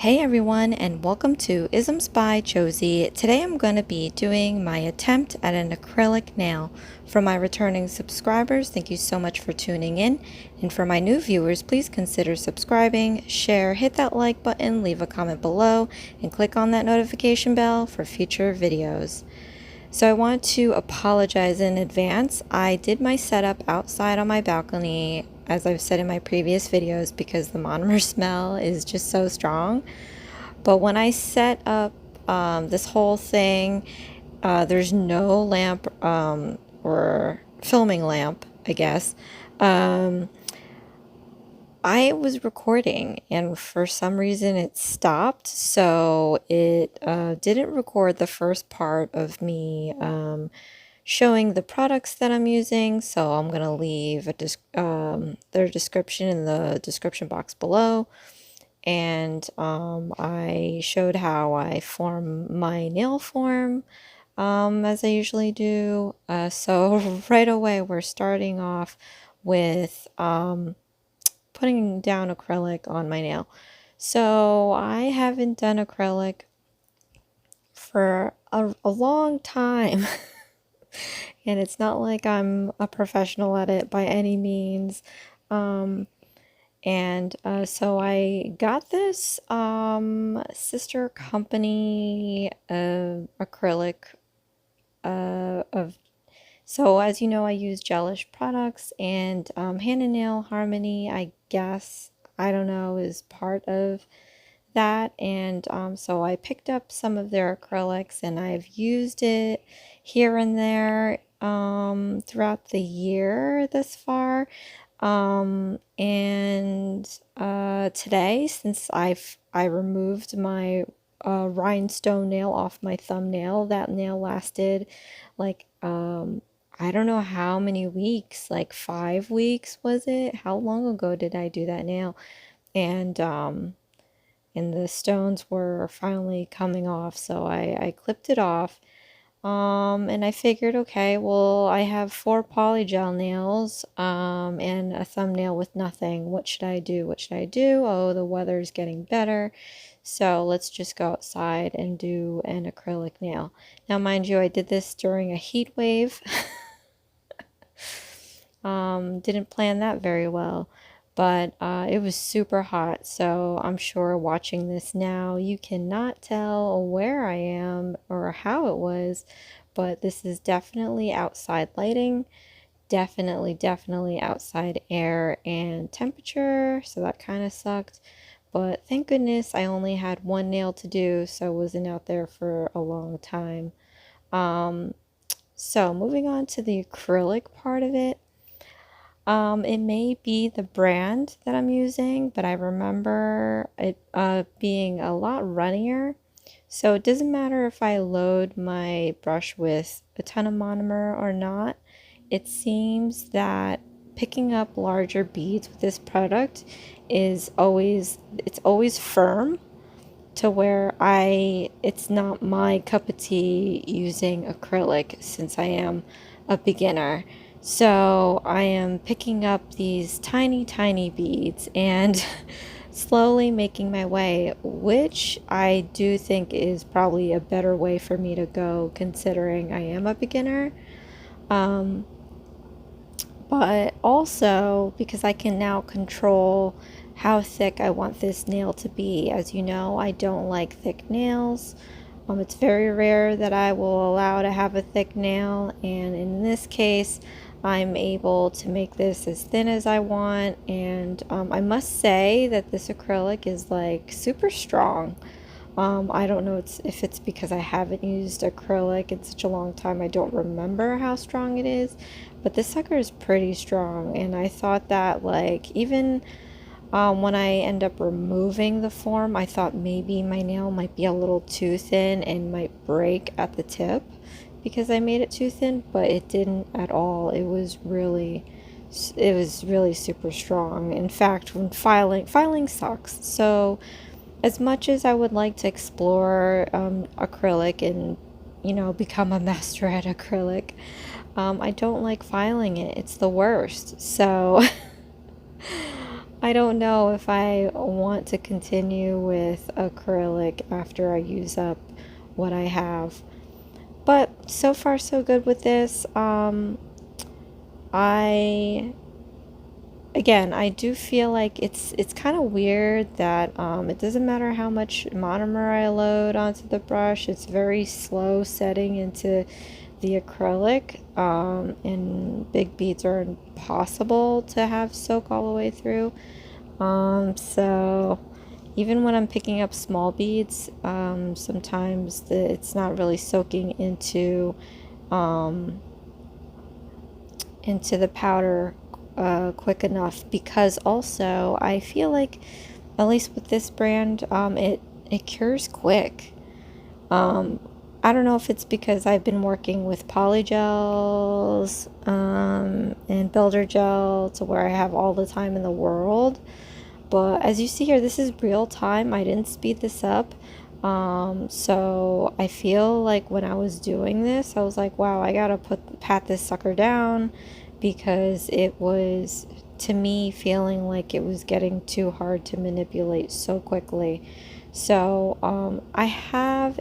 Hey everyone, and welcome to Isms by Josie. Today I'm going to be doing my attempt at an acrylic nail. For my returning subscribers, thank you so much for tuning in. And for my new viewers, please consider subscribing, share, hit that like button, leave a comment below, and click on that notification bell for future videos. So I want to apologize in advance. I did my setup outside on my balcony, as I've said in my previous videos, because the monomer smell is just so strong. But when I set up this whole thing, there's no lamp or filming lamp, I guess. I was recording and for some reason it stopped, so it didn't record the first part of me showing the products that I'm using. So I'm gonna leave their description in the description box below. And I showed how I form my nail form as I usually do. So right away we're starting off with putting down acrylic on my nail. So I haven't done acrylic for a long time. And it's not like I'm a professional at it by any means. So I got this sister company acrylic so as you know, I use Gelish products, and Hand and Nail Harmony, I guess, I don't know, is part of that. And so I picked up some of their acrylics and I've used it here and there throughout the year thus far. Today, since I removed my rhinestone nail off my thumbnail, that nail lasted like I don't know how many weeks, like 5 weeks was it? How long ago did I do that nail? And the stones were finally coming off, so I clipped it off. And I figured, okay, well, I have 4 polygel nails, and a thumbnail with nothing. What should I do? What should I do? Oh, the weather's getting better. So let's just go outside and do an acrylic nail. Now, mind you, I did this during a heat wave. Didn't plan that very well, but it was super hot. So I'm sure watching this now, you cannot tell where I am or how it was, but this is definitely outside lighting, definitely outside air and temperature. So that kind of sucked. But thank goodness I only had 1 nail to do, so I wasn't out there for a long time. So moving on to the acrylic part of it. It may be the brand that I'm using, but I remember it being a lot runnier. So it doesn't matter if I load my brush with a ton of monomer or not. It seems that picking up larger beads with this product is always firm, to where it's not my cup of tea using acrylic since I am a beginner. So I am picking up these tiny beads and slowly making my way, which I do think is probably a better way for me to go considering I am a beginner. But also because I can now control how thick I want this nail to be. As you know, I don't like thick nails. It's very rare that I will allow to have a thick nail, and in this case I'm able to make this as thin as I want. And I must say that this acrylic is like super strong. I don't know if it's because I haven't used acrylic in such a long time, I don't remember how strong it is, but this sucker is pretty strong. And I thought that, like, even when I end up removing the form, I thought maybe my nail might be a little too thin and might break at the tip because I made it too thin, but it didn't at all. It was really super strong. In fact, when filing sucks. So as much as I would like to explore acrylic and, you know, become a master at acrylic, I don't like filing it. It's the worst. So I don't know if I want to continue with acrylic after I use up what I have. But so far so good with this. I again, I do feel like it's kind of weird that it doesn't matter how much monomer I load onto the brush, it's very slow setting into the acrylic, and big beads are impossible to have soak all the way through. So even when I'm picking up small beads, sometimes it's not really soaking um, into the powder quick enough, because also I feel like, at least with this brand, it cures quick. I don't know if it's because I've been working with polygels and builder gel to where I have all the time in the world. But as you see here, this is real time. I didn't speed this up. So I feel like when I was doing this, I was like, wow, I gotta pat this sucker down, because it was, to me, feeling like it was getting too hard to manipulate so quickly. So I've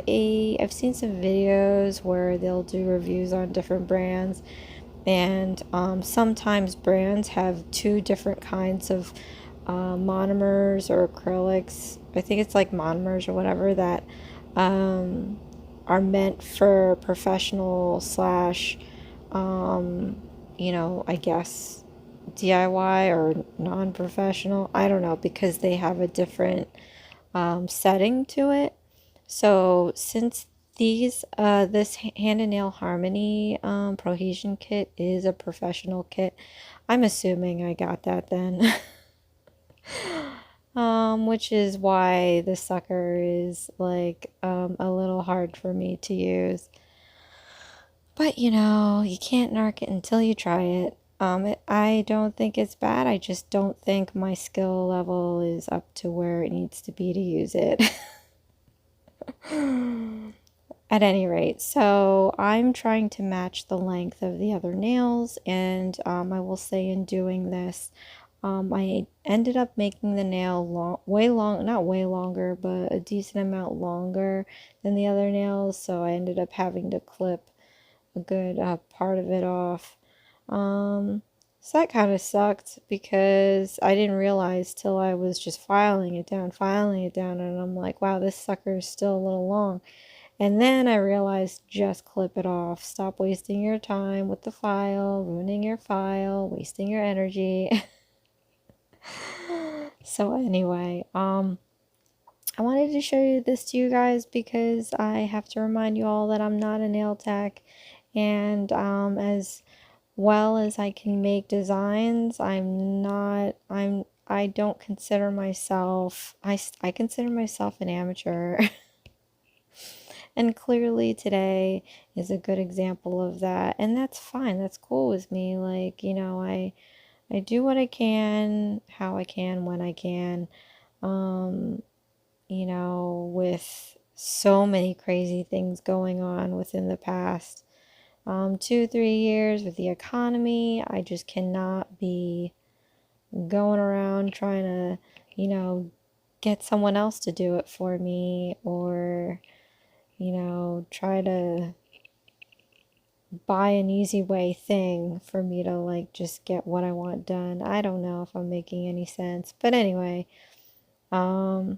seen some videos where they'll do reviews on different brands, and sometimes brands have two different kinds of monomers or acrylics. I think it's like monomers or whatever, that are meant for professional slash, I guess DIY or non-professional. I don't know, because they have a different setting to it. So since this Hand and Nail Harmony Prohesion kit is a professional kit, I'm assuming I got that then. Which is why the sucker is like a little hard for me to use. But you can't narc it until you try it. I don't think it's bad. I just don't think my skill level is up to where it needs to be to use it. At any rate, so I'm trying to match the length of the other nails, and I will say in doing this, I ended up making the nail not way longer, but a decent amount longer than the other nails, so I ended up having to clip a good part of it off. So that kind of sucked, because I didn't realize till I was just filing it down, and I'm like, wow, this sucker is still a little long. And then I realized, just clip it off. Stop wasting your time with the file, ruining your file, wasting your energy. So anyway, I wanted to show you this to you guys, because I have to remind you all that I'm not a nail tech, and as well as I can make designs, I don't consider myself, I consider myself an amateur. And clearly today is a good example of that, and that's fine. That's cool with me. Like, I do what I can, how I can, when I can. With so many crazy things going on within the past 2-3 years with the economy, I just cannot be going around trying to, get someone else to do it for me, or, try to buy an easy way thing for me to like just get what I want done. I don't know if I'm making any sense. But anyway, but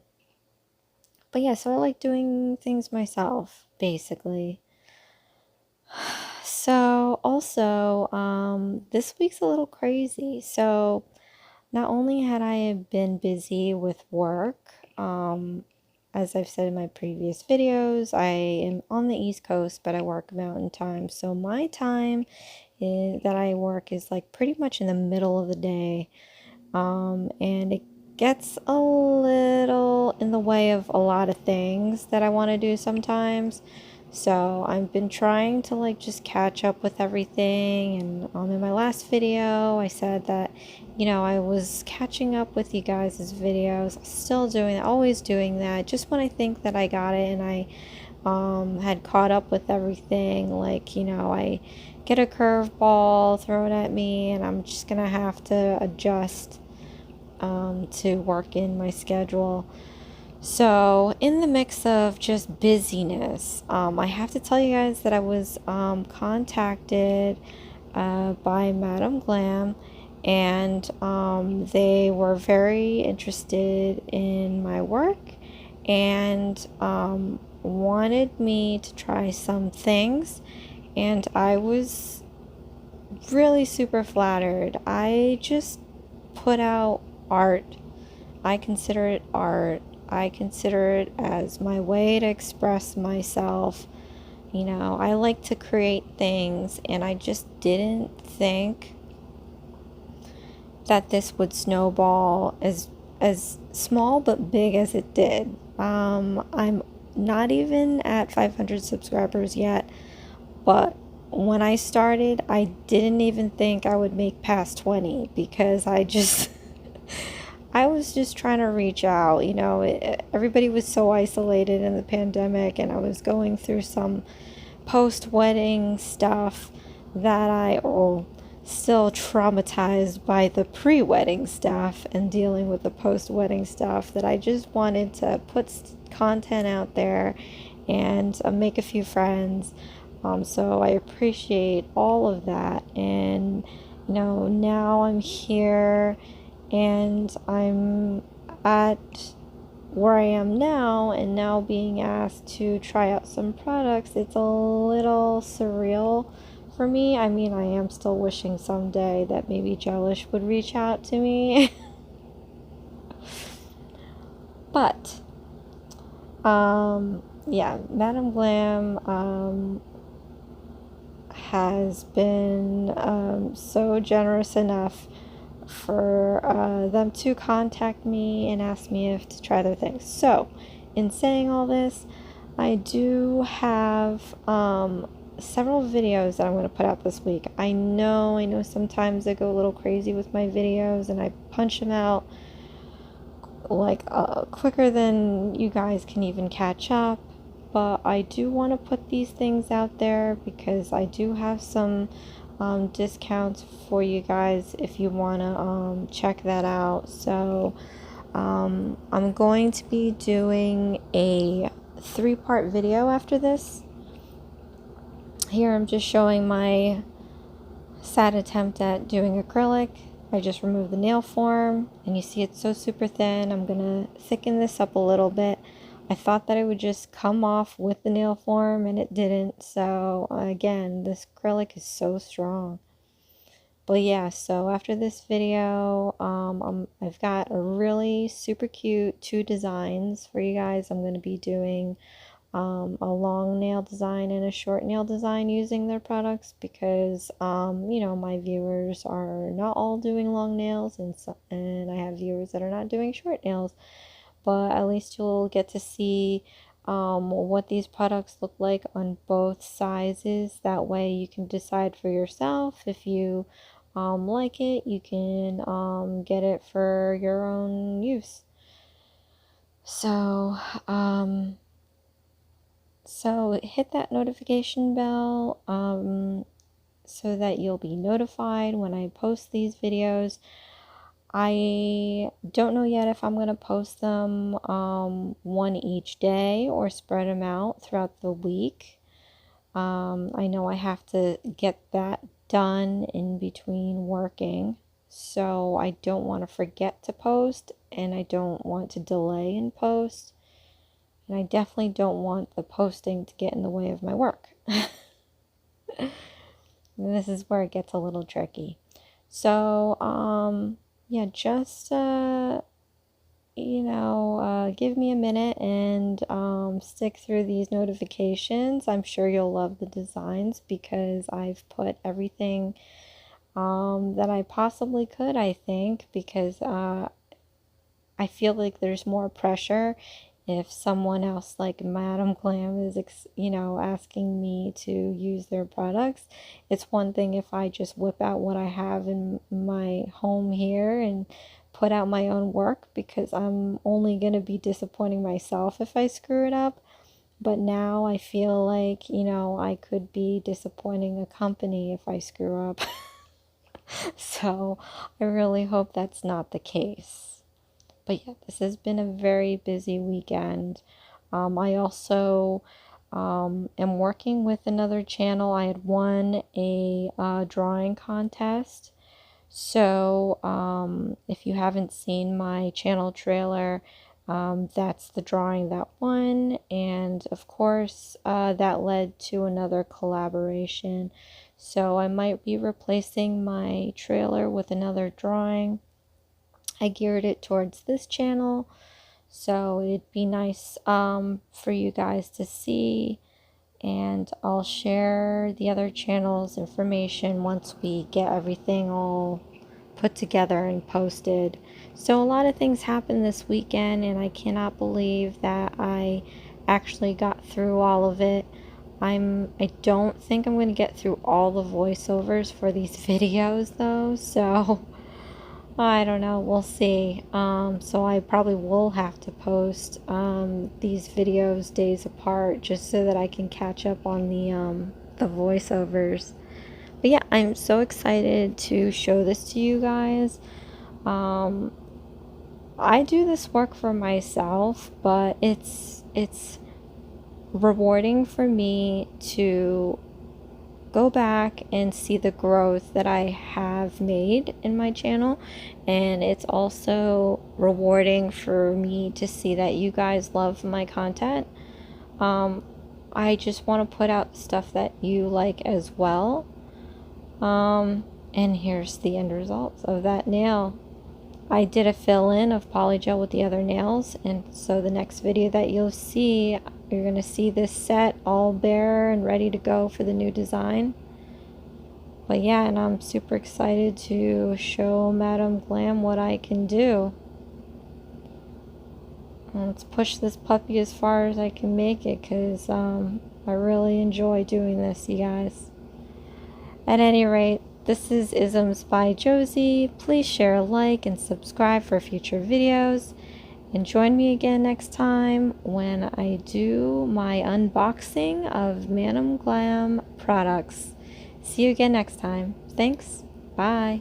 yeah, so I like doing things myself, basically. So also, this week's a little crazy. So not only had I been busy with work, as I've said in my previous videos, I am on the East Coast, but I work Mountain Time. So my time that I work is like pretty much in the middle of the day. And it gets a little in the way of a lot of things that I want to do sometimes. So I've been trying to like just catch up with everything, and in my last video I said that I was catching up with you guys' videos. Still doing that, always doing that. Just when I think that I got it and I had caught up with everything, like I get a curveball thrown at me and I'm just gonna have to adjust to work in my schedule. So, in the mix of just busyness, I have to tell you guys that I was contacted by Madame Glam, and they were very interested in my work and wanted me to try some things, and I was really super flattered. I just put out art. I consider it art. I consider it as my way to express myself. You know, I like to create things, and I just didn't think that this would snowball as small but big as it did. I'm not even at 500 subscribers yet, but when I started, I didn't even think I would make past 20 because I was just trying to reach out. You know, everybody was so isolated in the pandemic, and I was going through some post-wedding stuff that still traumatized by the pre-wedding stuff and dealing with the post-wedding stuff, that I just wanted to put content out there and make a few friends. So I appreciate all of that, and you know, now I'm here and I'm at where I am now, and now being asked to try out some products, it's a little surreal for me. I mean, I am still wishing someday that maybe Gelish would reach out to me. But yeah, Madame Glam has been so generous enough for them to contact me and ask me if to try their things. So, in saying all this, I do have several videos that I'm going to put out this week. I know sometimes I go a little crazy with my videos and I punch them out like quicker than you guys can even catch up. But I do want to put these things out there because I do have some discounts for you guys if you want to check that out. So I'm going to be doing a 3-part video after this. Here I'm just showing my sad attempt at doing acrylic. I just removed the nail form, and you see it's so super thin. I'm gonna thicken this up a little bit. I thought that it would just come off with the nail form, and it didn't. So again, this acrylic is so strong. But yeah, so after this video, I've got a really super cute 2 designs for you guys. I'm going to be doing a long nail design and a short nail design using their products because, you know, my viewers are not all doing long nails, and I have viewers that are not doing short nails. But at least you'll get to see what these products look like on both sizes. That way you can decide for yourself. If you like it, you can get it for your own use. So hit that notification bell so that you'll be notified when I post these videos. I don't know yet if I'm going to post them one each day or spread them out throughout the week. I know I have to get that done in between working, so I don't want to forget to post, and I don't want to delay in post, and I definitely don't want the posting to get in the way of my work. This is where it gets a little tricky. So, yeah, just, give me a minute and stick through these notifications. I'm sure you'll love the designs because I've put everything that I possibly could, I think, because I feel like there's more pressure if someone else like Madame Glam is, asking me to use their products. It's one thing if I just whip out what I have in my home here and put out my own work, because I'm only going to be disappointing myself if I screw it up. But now I feel like, I could be disappointing a company if I screw up. So I really hope that's not the case. But yeah, this has been a very busy weekend. I also am working with another channel. I had won a drawing contest. So if you haven't seen my channel trailer, that's the drawing that won. And of course, that led to another collaboration. So I might be replacing my trailer with another drawing. I geared it towards this channel, so it'd be nice for you guys to see, and I'll share the other channels information once we get everything all put together and posted. So a lot of things happened this weekend, and I cannot believe that I actually got through all of it. I don't think I'm going to get through all the voiceovers for these videos though, so I don't know, we'll see. So I probably will have to post these videos days apart just so that I can catch up on the voiceovers. But yeah, I'm so excited to show this to you guys. I do this work for myself, but it's rewarding for me to go back and see the growth that I have made in my channel, and it's also rewarding for me to see that you guys love my content. I just want to put out stuff that you like as well. And here's the end results of that nail. I did a fill-in of Polygel with the other nails, and so the next video that you'll see, you're going to see this set all bare and ready to go for the new design. But yeah, and I'm super excited to show Madam Glam what I can do. Let's push this puppy as far as I can make it, because I really enjoy doing this, you guys. At any rate, this is Isms by Josie. Please share, like, and subscribe for future videos. And join me again next time when I do my unboxing of Madam Glam products. See you again next time. Thanks. Bye.